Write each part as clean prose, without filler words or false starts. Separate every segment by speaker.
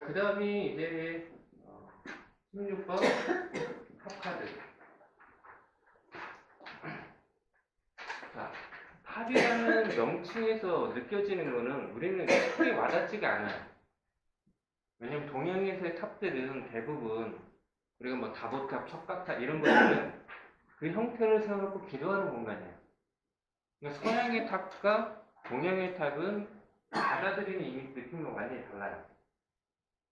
Speaker 1: 그 다음이 이제 16번 탑카드. 자, 탑이라는 명칭에서 느껴지는 거는 우리는 크게 와닿지가 않아요. 왜냐면 동양에서의 탑들은 대부분 우리가 뭐 다보탑, 척박탑 이런 것들은 그 형태를 세워놓고 기도하는 공간이에요. 그러니까 서양의 탑과 동양의 탑은 받아들이는 이미 느낌이 완전히 달라요.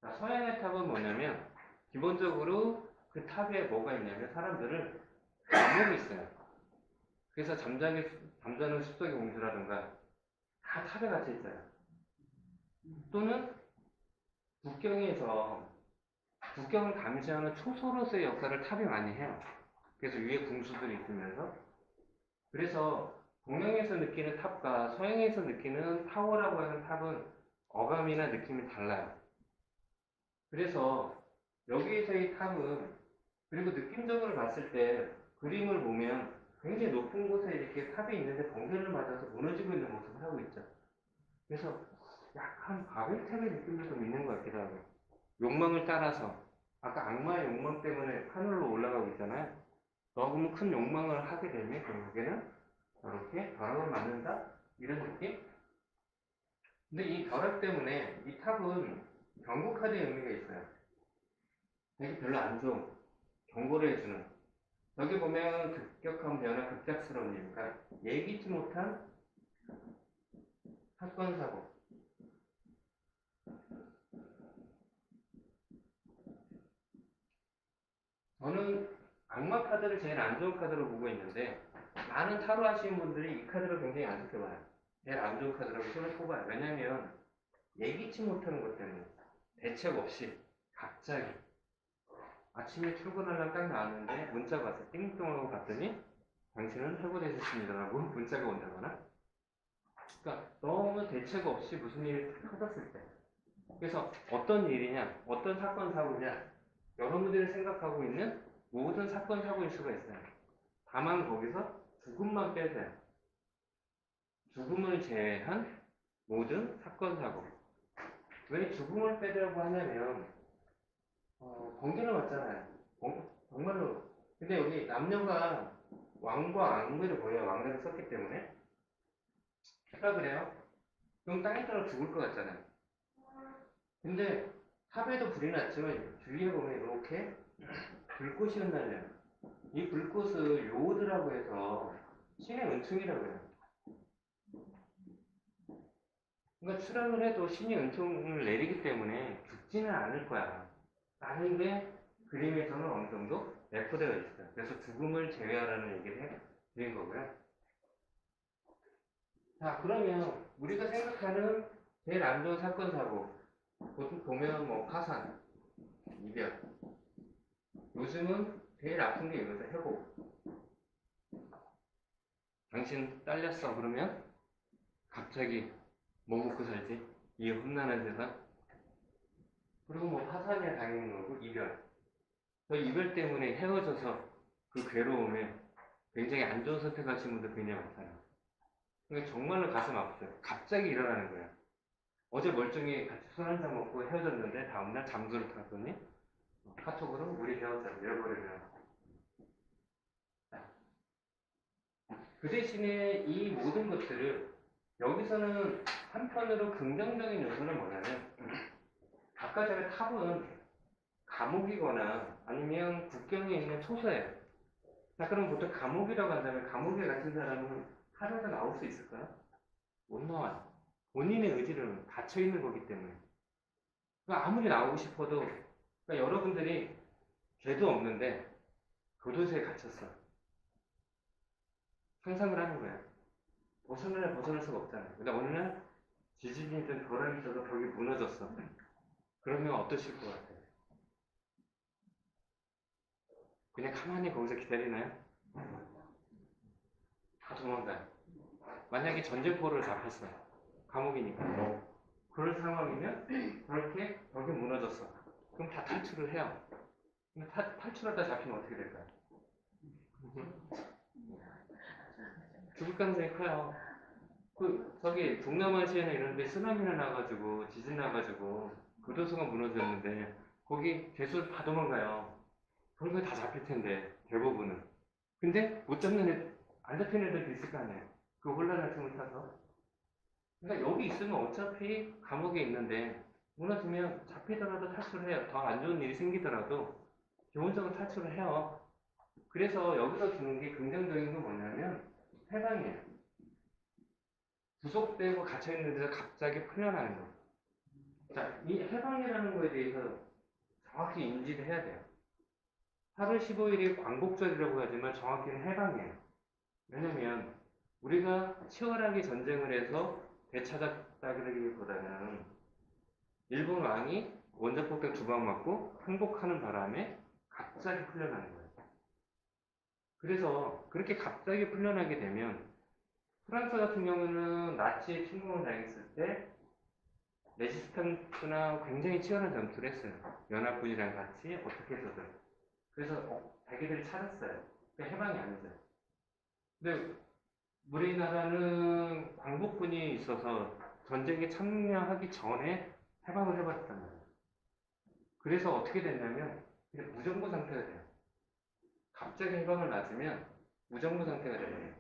Speaker 1: 자, 서양의 탑은 뭐냐면 기본적으로 그 탑에 뭐가 있냐면 사람들을 감옥이 있어요. 그래서 잠자는 숲속의 공주라든가 다 탑에 갇혀 있어요. 또는 국경을 감시하는 초소로서의 역할을 탑이 많이 해요. 그래서 위에 궁수들이 있으면서 그래서 동양에서 느끼는 탑과 서양에서 느끼는 타워라고 하는 탑은 어감이나 느낌이 달라요. 그래서 여기에서의 탑은 그리고 느낌적으로 봤을 때 그림을 보면 굉장히 높은 곳에 이렇게 탑이 있는데 번개를 맞아서 무너지고 있는 모습을 하고 있죠. 그래서 약간 바벨탑의 느낌도 좀 있는 것 같기도 하고 욕망을 따라서 아까 악마의 욕망 때문에 하늘로 올라가고 있잖아요. 너무 큰 욕망을 하게 되면 결국에는 이렇게 벼락을 맞는다? 이런 느낌? 근데 이 벼락 때문에 이 탑은 경고카드의 의미가 있어요. 되게 별로 안 좋은 경고를 해주는 여기 보면 급격한 변화, 급작스러운 일인가 예기치 못한 사건, 사고. 저는 악마 카드를 제일 안 좋은 카드로 보고 있는데 많은 타로 하시는 분들이 이 카드를 굉장히 안 좋게 봐요. 제일 안 좋은 카드라고 손을 꼽아요. 왜냐면 예기치 못하는 것 때문에 대책 없이 갑자기 아침에 출근하려고 딱 나왔는데 문자가 왔어요. 띵동하고 봤더니 당신은 해고되셨습니다라고 문자가 온다거나 그러니까 너무 대책 없이 무슨 일이 터졌을 때 그래서 어떤 일이냐 어떤 사건 사고냐 여러분들이 생각하고 있는 모든 사건 사고일 수가 있어요. 다만 거기서 죽음만 빼세요. 죽음을 제외한 모든 사건 사고. 왜 죽음을 빼려고 하냐면 번개를 맞잖아요. 정말로. 근데 여기 남녀가 왕과 앙금을 보여요. 왕가를 썼기 때문에. 그러니까 그래요. 그럼 땅에 떨어 죽을 것 같잖아요. 근데 탑에도 불이 났지만 주위에 보면 이렇게 불꽃이 흩날려요. 이 불꽃을 요오드라고 해서 신의 은총이라고 해요. 그러니까 추락을 해도 신이 은총을 내리기 때문에 죽지는 않을 거야. 라는 게 그림에서는 어느 정도 내포되어 있어요. 그래서 죽음을 제외하라는 얘기를 드린 거고요. 자, 그러면 우리가 생각하는 제일 안 좋은 사건, 사고. 보통 보면 뭐 파산, 이별. 요즘은 제일 아픈 게 이거죠. 해고. 당신 딸렸어. 그러면 갑자기 뭐 먹고 살지? 이 험난한 세상. 그리고 뭐 파산이야 당연히 거고 이별. 그 이별 때문에 헤어져서 그 괴로움에 굉장히 안 좋은 선택하신 분들 굉장히 많잖아요. 그러니까 정말로 가슴 아프죠. 갑자기 일어나는 거예요. 어제 멀쩡히 같이 술 한잔 먹고 헤어졌는데 다음날 잠수를 탔더니 카톡으로 우리 헤어져 잃어버리면 그 대신에 이 모든 것들을 여기서는 한편으로 긍정적인 요소는 뭐냐면 아까 전에 탑은 감옥이거나 아니면 국경에 있는 초소예요. 자 그럼 보통 감옥이라고 한다면 감옥에 갇힌 사람은 하루에도 나올 수 있을까요? 못 나와요. 본인의 의지로 갇혀있는 거기 때문에 그러니까 아무리 나오고 싶어도 그러니까 여러분들이 죄도 없는데 교도소에 갇혔어. 상상을 하는 거예요. 벗어날 수가 없잖아요. 근데 어느 날 지진이든 벼락이 있어서 벽이 무너졌어. 그러면 어떠실 것 같아요? 그냥 가만히 거기서 기다리나요? 다 도망가요. 만약에 전쟁포를 잡혔어요. 감옥이니까. 그럴 상황이면 그렇게 벽이 무너졌어. 그럼 다 탈출을 해요. 근데 탈출하다 잡히면 어떻게 될까요? 죽을 가능성이 커요. 저기 동남아시아나 이런 데 쓰나미나 나가지고 지진 나가지고 교도소가 무너졌는데 거기 죄수들 다 도망가요. 그런 거 다 잡힐 텐데 대부분은. 근데 못 잡는 안 잡히는 애들도 있을 거 아니에요. 그 혼란을 틈을 타서. 그러니까 여기 있으면 어차피 감옥에 있는데 무너지면 잡히더라도 탈출을 해요. 더 안 좋은 일이 생기더라도 기본적으로 탈출을 해요. 그래서 여기서 주는 게 긍정적인 건 뭐냐면 해방이에요. 구속되고 갇혀있는 데서 갑자기 풀려나는 거예요. 자, 이 해방이라는 거에 대해서 정확히 인지를 해야 돼요. 8월 15일이 광복절이라고 하지만 정확히는 해방이에요. 왜냐면 우리가 치열하게 전쟁을 해서 되찾았다 그러기보다는 일본 왕이 원자폭탄 2방 맞고 항복하는 바람에 갑자기 풀려나는 거예요. 그래서 그렇게 갑자기 풀려나게 되면 프랑스 같은 경우는 나치의 침공을 당했을 때 레지스탕스나 굉장히 치열한 전투를 했어요. 연합군이랑 같이 어떻게 해서든. 그래서 자기들이 찾았어요. 그러니까 해방이 아니죠. 근데 우리나라는 광복군이 있어서 전쟁에 참여하기 전에 해방을 해봤단 말이에요. 그래서 어떻게 됐냐면 그냥 무정부 상태가 돼요. 갑자기 해방을 맞으면 무정부 상태가 돼요.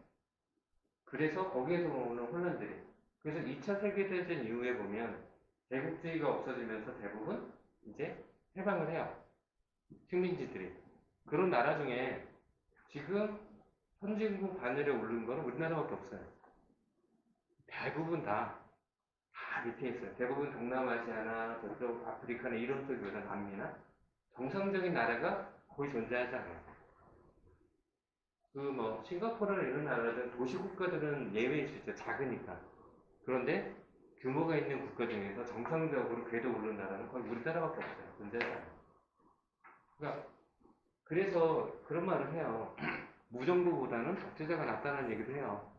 Speaker 1: 그래서 거기에서 오는 혼란들이. 그래서 2차 세계대전 이후에 보면 대국주의가 없어지면서 대부분 이제 해방을 해요. 식민지들이. 그런 나라 중에 지금 선진국 반열에 오른 거는 우리나라밖에 없어요. 대부분 다 밑에 있어요. 대부분 동남아시아나 저쪽 아프리카나 이런 쪽이나 남미나 정상적인 나라가 거의 존재하지 않아요. 그 뭐 싱가포르나 이런 나라들은 도시국가들은 예외일 수 있죠. 작으니까. 그런데 규모가 있는 국가 중에서 정상적으로 궤도 오르는 나라는 거의 우리나라밖에 없어요. 존재하지 않아요. 그러니까 그래서 그런 말을 해요. 무정부보다는 독재자가 낫다는 얘기도 해요.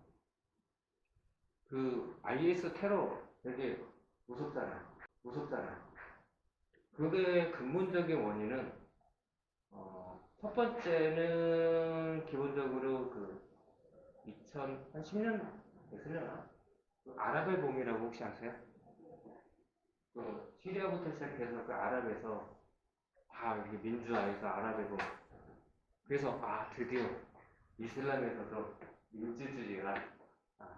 Speaker 1: 그 IS 테러 되게 무섭잖아요. 무섭잖아요. 그게 근본적인 원인은 첫 번째는 기본적으로 그 2010년 됐으려나? 그 아랍의 봄이라고 혹시 아세요? 그 시리아부터 시작해서 그 아랍에서 다 이렇게 민주화해서 아랍의 봄. 그래서 드디어 이슬람에서도 민주주의가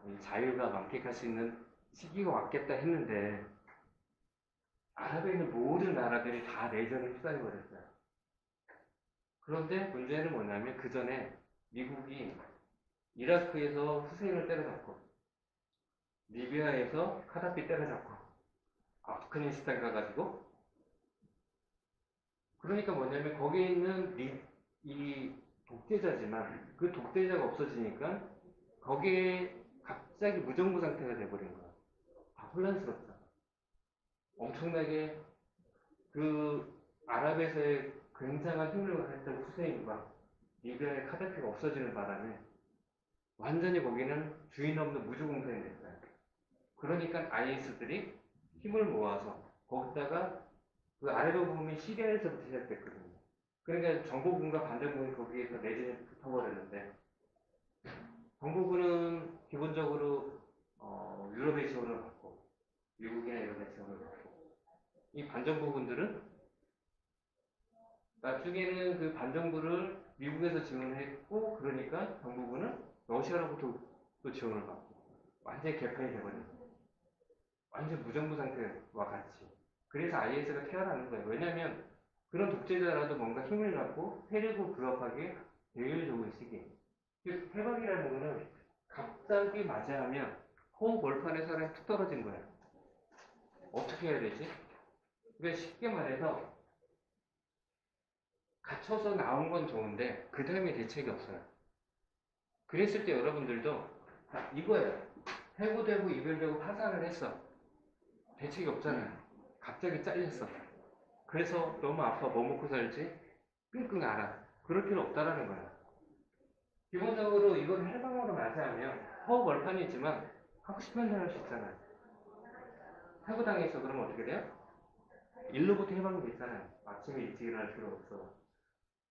Speaker 1: 이 자유가 만끽할 수 있는 시기가 왔겠다 했는데 아랍에 있는 모든 나라들이 다 내전에 휩싸여버렸어요. 그런데 문제는 뭐냐면 그 전에 미국이 이라크에서 후세인을 때려잡고 리비아에서 카다피 때려잡고 아프가니스탄 가가지고 그러니까 뭐냐면 거기에 있는 이 독재자지만 그 독재자가 없어지니까 거기에 갑자기 무정부 상태가 돼버린 거야. 다 혼란스럽다. 엄청나게 그 아랍에서의 굉장한 힘을 했던 후세인과 리비아의 카다피가 없어지는 바람에 완전히 거기는 주인 없는 무주공산이 됐어요. 그러니까 IS들이 힘을 모아서 거기다가 그 아랍의 봄이 시리아에서부터 시작됐거든요. 그러니까 정보군과 반정군이 거기에서 내전이 붙어버렸는데 정보군은 기본적으로 유럽의 지원을 받고 미국이나 이런 데 지원을 받고 이 반정부군들은 나중에는 그 반정부를 미국에서 지원했고 그러니까 정부군은 러시아로부터 또 지원을 받고 완전히 개판이 돼버린 거예요. 완전 무정부 상태와 같이. 그래서 IS가 태어나는 거예요. 왜냐하면 그런 독재자라도 뭔가 힘을 갖고 세력을 부합하게 제일 좋은 시기. 해방이라는 거는 갑자기 맞이하면 호흡 벌판에 사람이 툭 떨어진 거야. 어떻게 해야 되지? 그러니까 쉽게 말해서 갇혀서 나온 건 좋은데 그 다음에 대책이 없어요. 그랬을 때 여러분들도 이거예요. 해고되고 이별되고 파산을 했어. 대책이 없잖아요. 갑자기 잘렸어. 그래서 너무 아파. 뭐 먹고 살지? 끙끙 앓아. 그럴 필요 없다라는 거야. 기본적으로 이걸 해방으로 맞이하면 허우 얼판이지만 하고 싶은 대로 할 수 있잖아요. 해고당했어. 그러면 어떻게 돼요? 일로부터 해방이 됐잖아요. 아침에 일찍 일어날 필요 없어.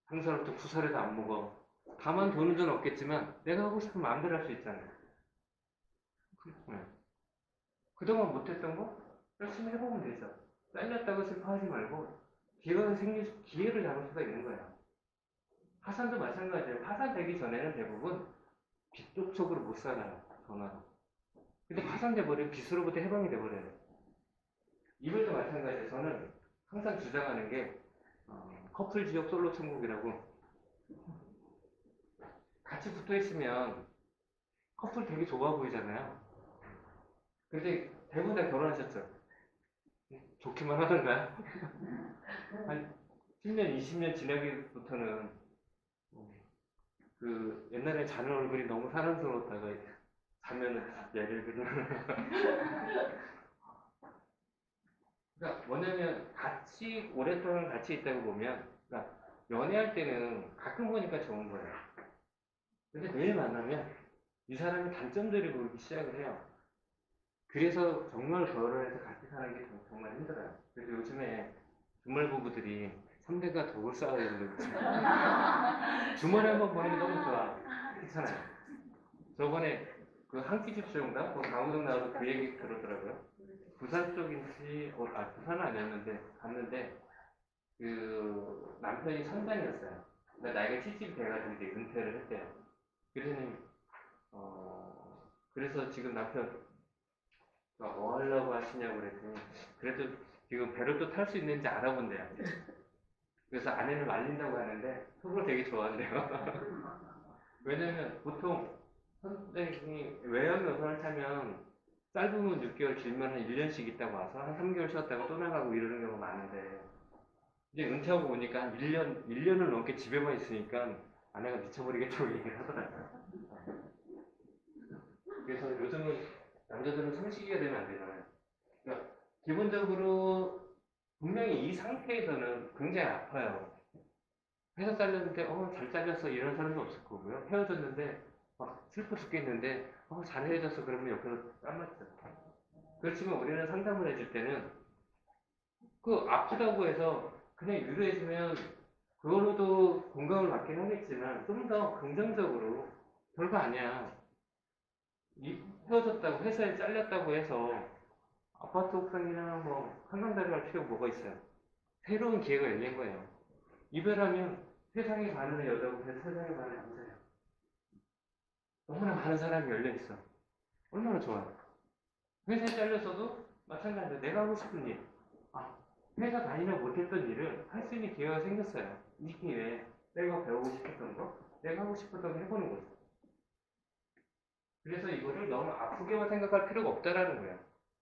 Speaker 1: 항사로부터 구사래도 안 먹어. 다만 돈은 좀 없겠지만 내가 하고 싶은 마음대로 할 수 있잖아요. 그동안 못했던 거 열심히 해보면 되죠. 잘렸다고 슬퍼하지 말고 기회를 잡을 수가 있는 거예요. 파산도 마찬가지예요. 파산되기 전에는 대부분 빚 속으로 못 살아요. 전화로. 근데 파산돼 버리면 빚으로부터 해방이 돼 버려요. 이별도 마찬가지예요. 저는 항상 주장하는 게 커플 지옥 솔로 천국이라고. 같이 붙어 있으면 커플 되게 좋아 보이잖아요. 근데 대부분 다 결혼하셨죠. 좋기만 하던가요? 한 10년, 20년 지나기부터는 그 옛날에 자는 얼굴이 너무 사랑스러웠다가 자면은 예를 들면 그러니까 뭐냐면 같이 오랫동안 같이 있다고 보면 그러니까 연애할 때는 가끔 보니까 좋은 거예요. 근데 매일 만나면 이 사람의 단점들이 보이기 시작을 해요. 그래서 정말 결혼해서 같이 사는 게 정말 힘들어요. 그래서 요즘에 주말 부부들이 3대가 덕을 쌓아야 되는 거죠. 주말에 한번 보는 게 너무 좋아. 괜찮아요. 저번에 그 한 끼 집쇼인가? 그 강호동 나와서 그 얘기 들었더라고요. 부산 쪽인지, 부산은 아니었는데, 갔는데, 그 남편이 선장이었어요. 그러니까 나이가 70이 돼가지고 이제 은퇴를 했대요. 그러더니, 그래서 지금 남편, 뭐 하려고 하시냐고 그랬더니, 그래도 지금 배를 또 탈 수 있는지 알아본대요. 그래서 아내를 말린다고 하는데, 속으로 되게 좋아한대요. 왜냐면 보통 선생님이 외형 여선을 타면 짧으면 6개월, 길면 한 1년씩 있다가 와서 한 3개월 쉬었다가 또 나가고 이러는 경우가 많은데 이제 은퇴하고 오니까 한 1년을 넘게 집에만 있으니까 아내가 미쳐버리겠다고 얘기를 하더라고요. 그래서 요즘은 남자들은 성시기가 되면 안 되잖아요. 그러니까 기본적으로 분명히 이 상태에서는 굉장히 아파요. 회사 잘렸는데 잘 잘렸어 이런 사람도 없을 거고요. 헤어졌는데 막 슬퍼 죽겠는데 잘 헤어졌어 그러면 옆에서 깜맞죠. 그렇지만 우리는 상담을 해줄 때는 그 아프다고 해서 그냥 위로해주면 그걸로도 공감을 받긴 하겠지만 좀 더 긍정적으로 별거 아니야. 헤어졌다고 회사에 잘렸다고 해서 아파트 옥상이나 뭐 한강다리 갈 필요가 뭐가 있어요. 새로운 기회가 열린 거예요. 이별하면 세상에 반하는 여자고 세상에 반하는 남자예요. 너무나 많은 사람이 열려있어. 얼마나 좋아요. 회사에 잘렸어도 마찬가지로 내가 하고 싶은 일, 회사 다니며 못했던 일을 할 수 있는 기회가 생겼어요. 이 기회에 내가 배우고 싶었던 거, 내가 하고 싶었던 거 해보는 거죠. 그래서 이거를 너무 아프게만 생각할 필요가 없다라는 거예요.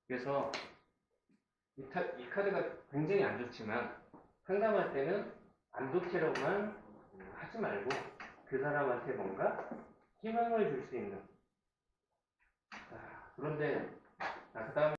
Speaker 1: 그래서 이 카드가 굉장히 안 좋지만 상담할 때는 안 좋게로만 하지 말고 그 사람한테 뭔가 희망을 줄 수 있는. 그런데 그 다음